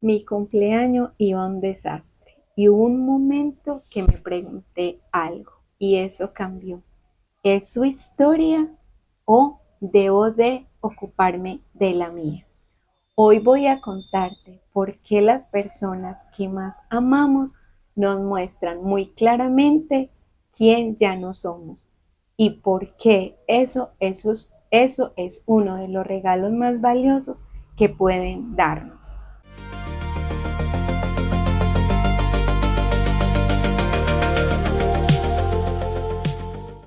Mi cumpleaños iba a un desastre y hubo un momento que me pregunté algo y eso cambió. ¿Es su historia o debo de ocuparme de la mía? Hoy voy a contarte por qué las personas que más amamos nos muestran muy claramente quién ya no somos y por qué eso es uno de los regalos más valiosos que pueden darnos.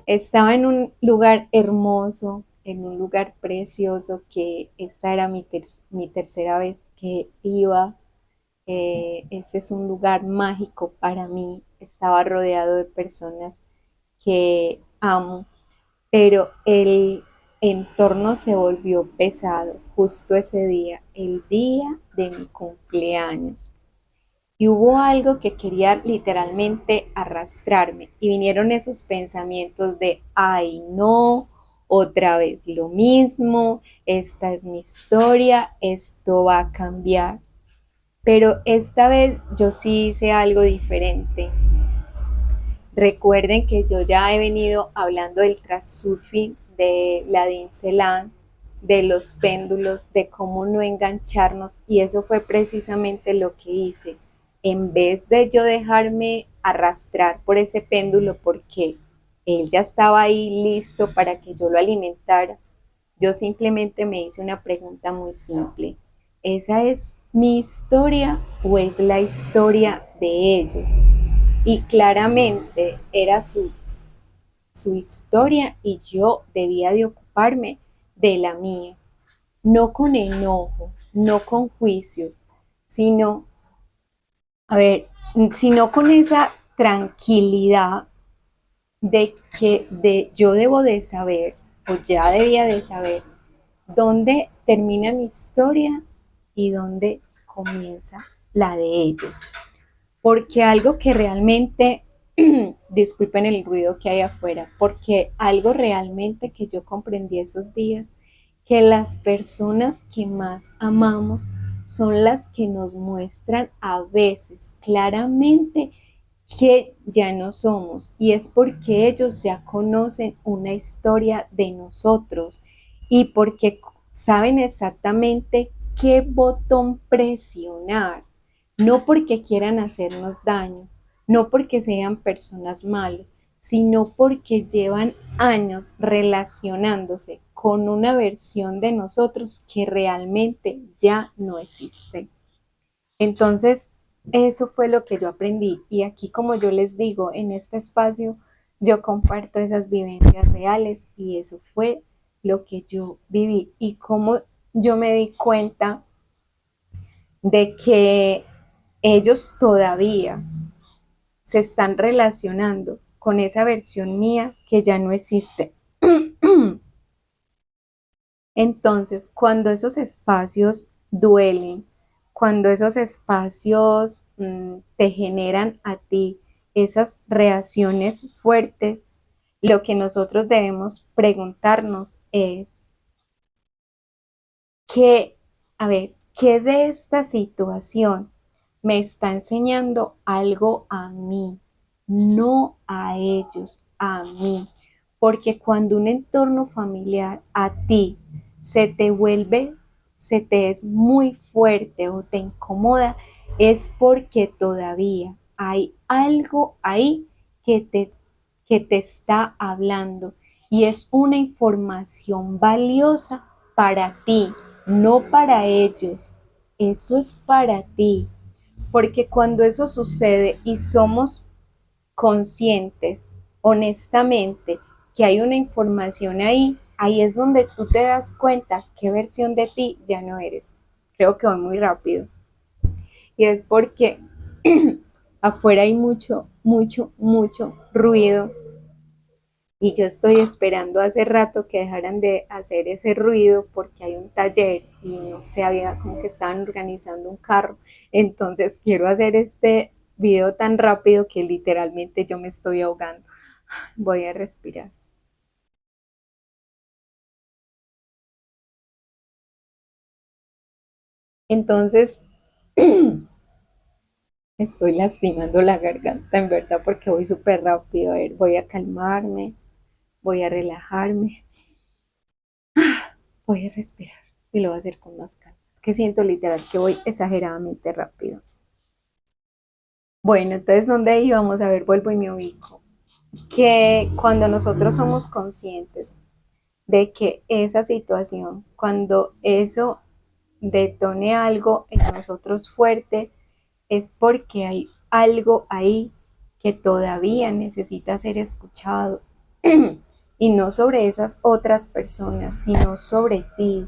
Estaba en un lugar hermoso, en un lugar precioso, que esta era mi tercera vez que iba. Ese es un lugar mágico para mí. Estaba rodeado de personas que amo, pero el entorno se volvió pesado justo ese día, el día de mi cumpleaños. Y hubo algo que quería literalmente arrastrarme y vinieron esos pensamientos de, ay no, otra vez lo mismo, esta es mi historia, esto va a cambiar. Pero esta vez yo sí hice algo diferente. Recuerden que yo ya he venido hablando del transurfing, de la dinselan, de los péndulos, de cómo no engancharnos, y eso fue precisamente lo que hice. En vez de yo dejarme arrastrar por ese péndulo porque él ya estaba ahí listo para que yo lo alimentara, yo simplemente me hice una pregunta muy simple. ¿Esa es mi historia o es la historia de ellos? Y claramente era su historia y yo debía de ocuparme de la mía, no con enojo, no con juicios, sino, a ver, sino con esa tranquilidad de yo debo de saber, o ya debía de saber, dónde termina mi historia y dónde comienza la de ellos. Porque algo que realmente, disculpen el ruido que hay afuera, porque algo realmente que yo comprendí esos días, que las personas que más amamos son las que nos muestran a veces claramente que ya no somos, y es porque ellos ya conocen una historia de nosotros y porque saben exactamente qué botón presionar, no porque quieran hacernos daño, no porque sean personas malas, sino porque llevan años relacionándose con una versión de nosotros que realmente ya no existe. Entonces, eso fue lo que yo aprendí. Y aquí, como yo les digo, en este espacio, yo comparto esas vivencias reales y eso fue lo que yo viví. Y cómo yo me di cuenta de que ellos todavía se están relacionando con esa versión mía que ya no existe. Entonces, cuando esos espacios duelen, cuando esos espacios te generan a ti esas reacciones fuertes, lo que nosotros debemos preguntarnos es que, a ver, ¿qué de esta situación me está enseñando algo a mí, no a ellos, a mí? Porque cuando un entorno familiar a ti se te es muy fuerte o te incomoda, es porque todavía hay algo ahí que te, que te está hablando y es una información valiosa para ti, no para ellos. Eso es para ti. Porque cuando eso sucede y somos conscientes, honestamente, que hay una información ahí, ahí es donde tú te das cuenta qué versión de ti ya no eres. Creo que voy muy rápido. Y es porque afuera hay mucho, mucho, mucho ruido y yo estoy esperando hace rato que dejaran de hacer ese ruido porque hay un taller y no sé, había como que estaban organizando un carro. Entonces quiero hacer este video tan rápido que literalmente yo me estoy ahogando. Voy a respirar. Entonces, Estoy lastimando la garganta, en verdad, porque voy súper rápido. A ver, voy a calmarme, voy a relajarme, voy a respirar y lo voy a hacer con más calma. Es que siento literal que voy exageradamente rápido. Bueno, entonces, ¿dónde íbamos? A ver, vuelvo y me ubico. Que cuando nosotros somos conscientes de que esa situación, cuando eso detone algo en nosotros fuerte, es porque hay algo ahí que todavía necesita ser escuchado. Y no sobre esas otras personas, sino sobre ti.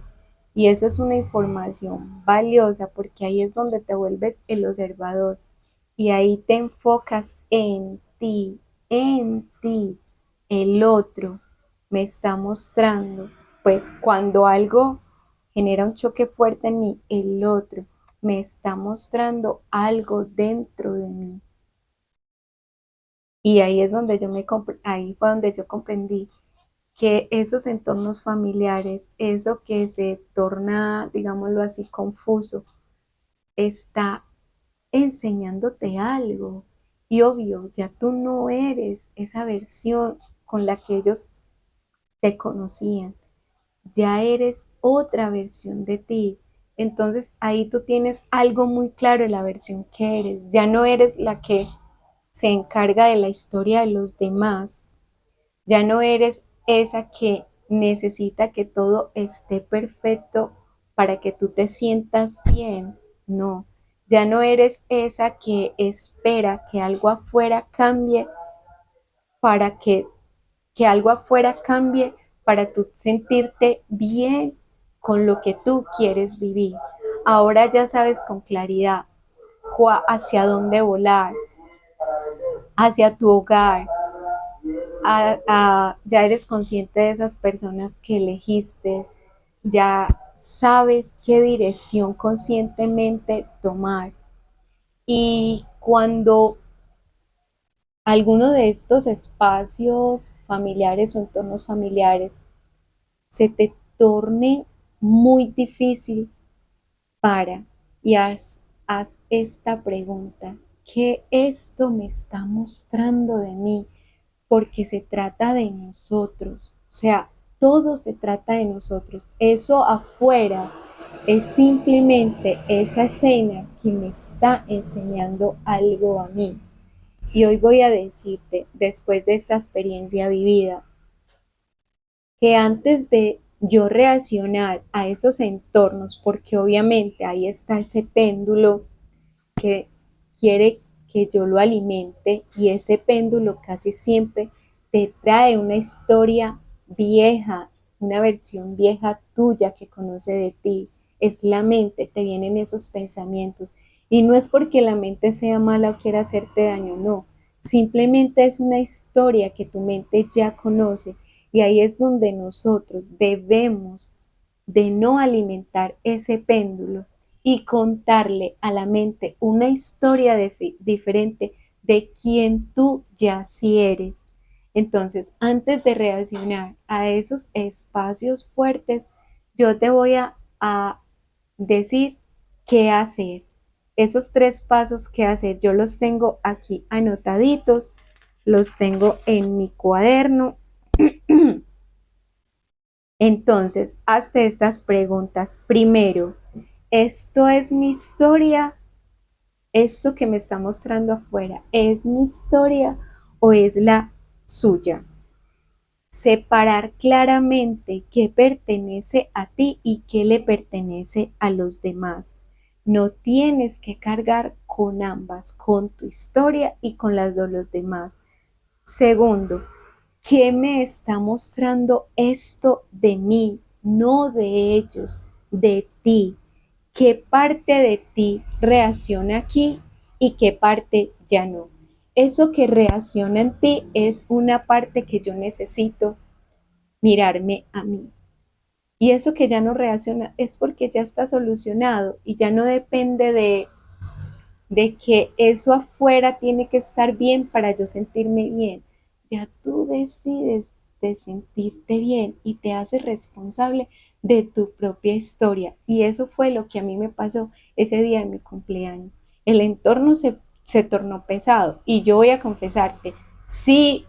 Y eso es una información valiosa porque ahí es donde te vuelves el observador y ahí te enfocas en ti, en ti. El otro me está mostrando, pues cuando algo genera un choque fuerte en mí, el otro me está mostrando algo dentro de mí. Y ahí es donde ahí fue donde yo comprendí que esos entornos familiares, eso que se torna, digámoslo así, confuso, está enseñándote algo. Y obvio, ya tú no eres esa versión con la que ellos te conocían, ya eres otra versión de ti. Entonces ahí tú tienes algo muy claro de la versión que eres. Ya no eres la que se encarga de la historia de los demás, ya no eres esa que necesita que todo esté perfecto para que tú te sientas bien. No, ya no eres esa que espera que algo afuera cambie para que algo afuera cambie para tú sentirte bien con lo que tú quieres vivir. Ahora ya sabes con claridad hacia dónde volar, hacia tu hogar, ya eres consciente de esas personas que elegiste, ya sabes qué dirección conscientemente tomar. Y cuando alguno de estos espacios familiares o entornos familiares se te torne muy difícil, para y haz esta pregunta: ¿qué esto me está mostrando de mí? Porque se trata de nosotros, o sea, todo se trata de nosotros. Eso afuera es simplemente esa escena que me está enseñando algo a mí. Y hoy voy a decirte, después de esta experiencia vivida, que antes de yo reaccionar a esos entornos, porque obviamente ahí está ese péndulo que quiere que yo lo alimente y ese péndulo casi siempre te trae una historia vieja, una versión vieja tuya que conoce de ti. Es la mente, te vienen esos pensamientos. Y no es porque la mente sea mala o quiera hacerte daño, no. Simplemente es una historia que tu mente ya conoce y ahí es donde nosotros debemos de no alimentar ese péndulo y contarle a la mente una historia diferente de quien tú ya sí eres. Entonces, antes de reaccionar a esos espacios fuertes, yo te voy a decir qué hacer. Esos 3 pasos que hacer, yo los tengo aquí anotaditos, los tengo en mi cuaderno. Entonces, hazte estas preguntas. Primero, ¿esto es mi historia? ¿Esto que me está mostrando afuera es mi historia o es la suya? Separar claramente qué pertenece a ti y qué le pertenece a los demás. No tienes que cargar con ambas, con tu historia y con las de los demás. Segundo, ¿qué me está mostrando esto de mí? No de ellos, de ti. ¿Qué parte de ti reacciona aquí y qué parte ya no? Eso que reacciona en ti es una parte que yo necesito mirarme a mí. Y eso que ya no reacciona es porque ya está solucionado y ya no depende de que eso afuera tiene que estar bien para yo sentirme bien. Ya tú decides de sentirte bien y te haces responsable de tu propia historia. Y eso fue lo que a mí me pasó ese día de mi cumpleaños. El entorno se tornó pesado y yo voy a confesarte, sí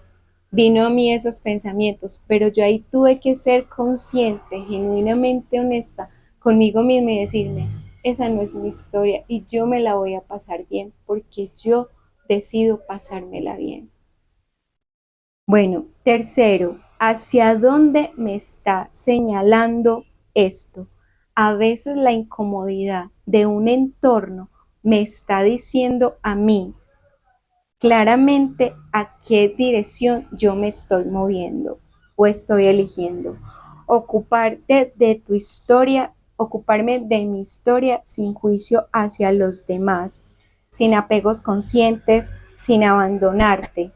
vino a mí esos pensamientos, pero yo ahí tuve que ser consciente, genuinamente honesta conmigo misma y decirme, esa no es mi historia y yo me la voy a pasar bien porque yo decido pasármela bien. Bueno, tercero, ¿hacia dónde me está señalando esto? A veces la incomodidad de un entorno me está diciendo a mí claramente a qué dirección yo me estoy moviendo o estoy eligiendo. Ocuparte de tu historia, ocuparme de mi historia sin juicio hacia los demás, sin apegos conscientes, sin abandonarte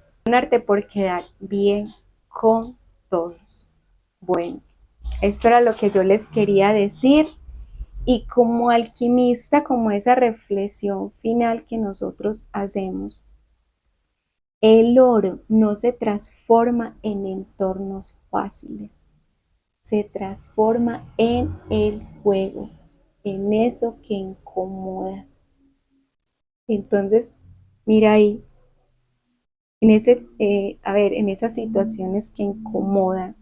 por quedar bien con todos. Bueno, esto era lo que yo les quería decir y como alquimista, como esa reflexión final que nosotros hacemos, el oro no se transforma en entornos fáciles, se transforma en el juego, en eso que incomoda. Entonces, mira ahí, en esas situaciones que incomodan,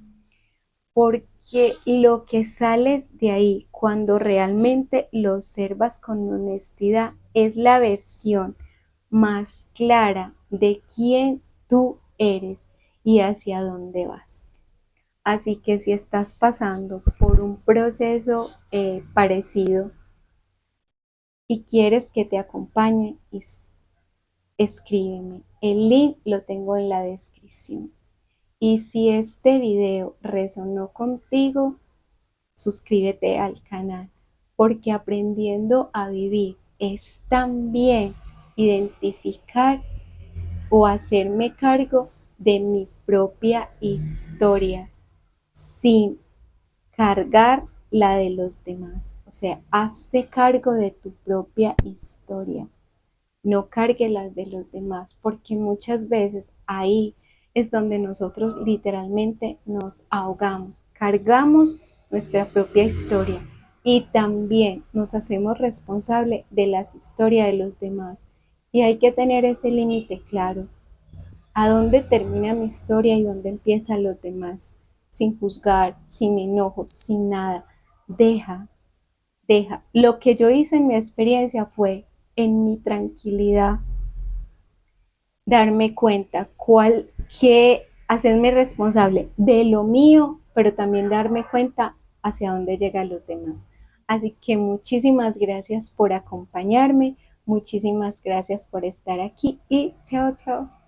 porque lo que sales de ahí cuando realmente lo observas con honestidad es la versión más clara de quién tú eres y hacia dónde vas. Así que si estás pasando por un proceso parecido y quieres que te acompañe, escríbeme. El link lo tengo en la descripción. Y si este video resonó contigo, suscríbete al canal, porque aprendiendo a vivir es también identificar o hacerme cargo de mi propia historia sin cargar la de los demás. O sea, hazte cargo de tu propia historia, no cargue las de los demás, porque muchas veces ahí es donde nosotros literalmente nos ahogamos, cargamos nuestra propia historia y también nos hacemos responsable de las historias de los demás. Y hay que tener ese límite claro, a dónde termina mi historia y dónde empiezan los demás, sin juzgar, sin enojo, sin nada. Deja, deja. Lo que yo hice en mi experiencia fue en mi tranquilidad darme cuenta hacerme responsable de lo mío, pero también darme cuenta hacia dónde llegan los demás. Así que muchísimas gracias por acompañarme, muchísimas gracias por estar aquí y chao, chao.